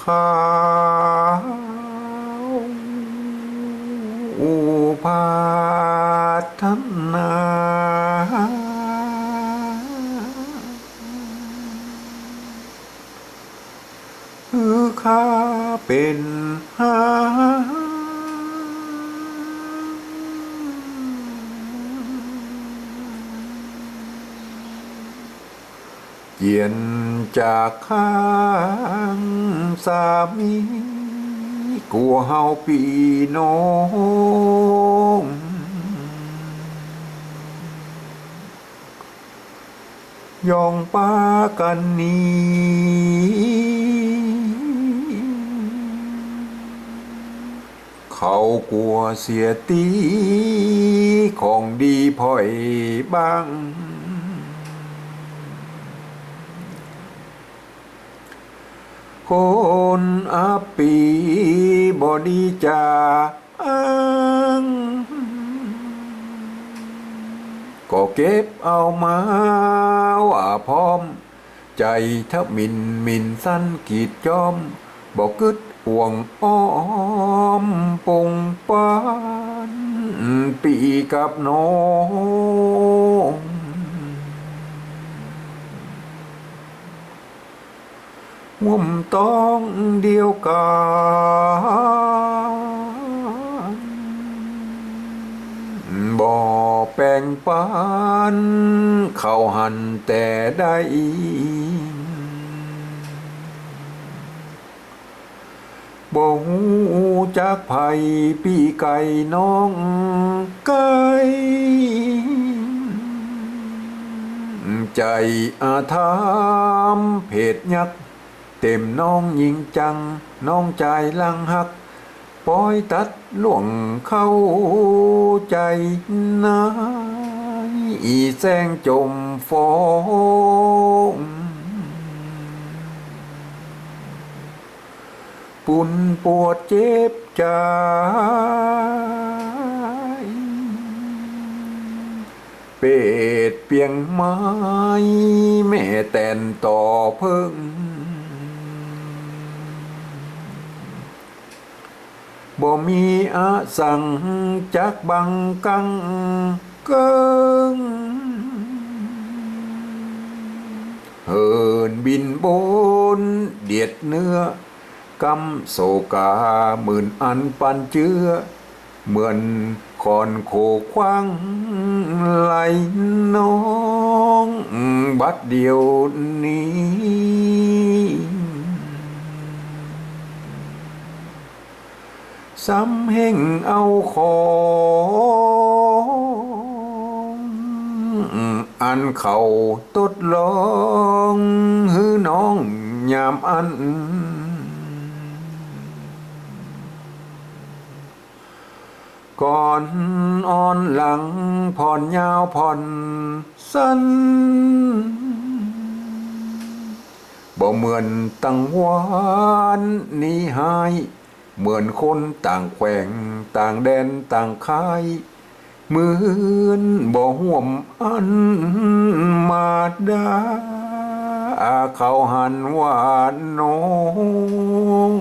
ขาวพาทนาคือข้าเป็นหาเยียนจากข้างสามีกลัวเฮาพี่น้องยองป้ากันนี้เขากลัวเสียตีของดีพ่อยบ้างคนอัปปีบอดีจาอังก็เก็บเอามาว่าพร้อมใจถ้ามินสั้นกีดจอมบอกกึดห่วงอ้อมปงปานปีกับน้องห่วมต้องเดียวกันบ่แปลงปานเข้าหันแต่ได้บ่ฮู้จักไผพี่ไก่น้องไก่ใจอาธามเพศยักเต็มน้องยิงจังน้องใจลังหักปล่อยตัดล่วงเข้าใจนายอีแสงจมฟองปุ่นปวดเจ็บใจเป็ดเปียงไม้แม่แต่นต่อเพิ่งบ่มีอาสังจักบังกังเกิงเหินบินบนเดียดเนื้อกำโศกาหมื่นอันปันเจือเหมือนคอนโคคว้างไหลน้องบัดเดียวนี้ซ้ำแห่งเอาของอันเขาตดลองหือน้องยามอันก่อนอ่อนหลังผ่อนยาวผ่อนสั้นบ่เหมือนตั้งวานนี้หายเหมือนคนต่างแขวงต่างแดนต่างค่ายเหมือนบ่ห่วมอันมาดาเขาหันว่าน้อง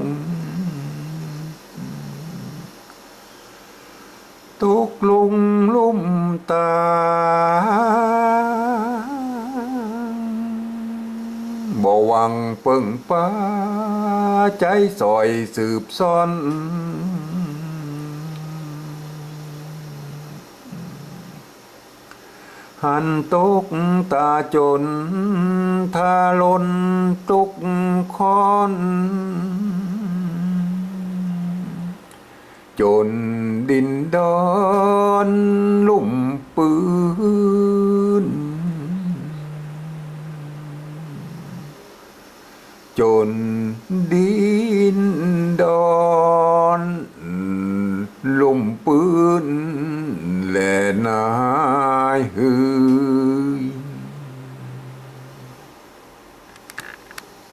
ตกลงลุ่มตาบ่หวังเปิ่งป้าใจซอยสืบซ่อนหันตกตาจนทาลนตุกคอนจนดินดอนลุ่มปืน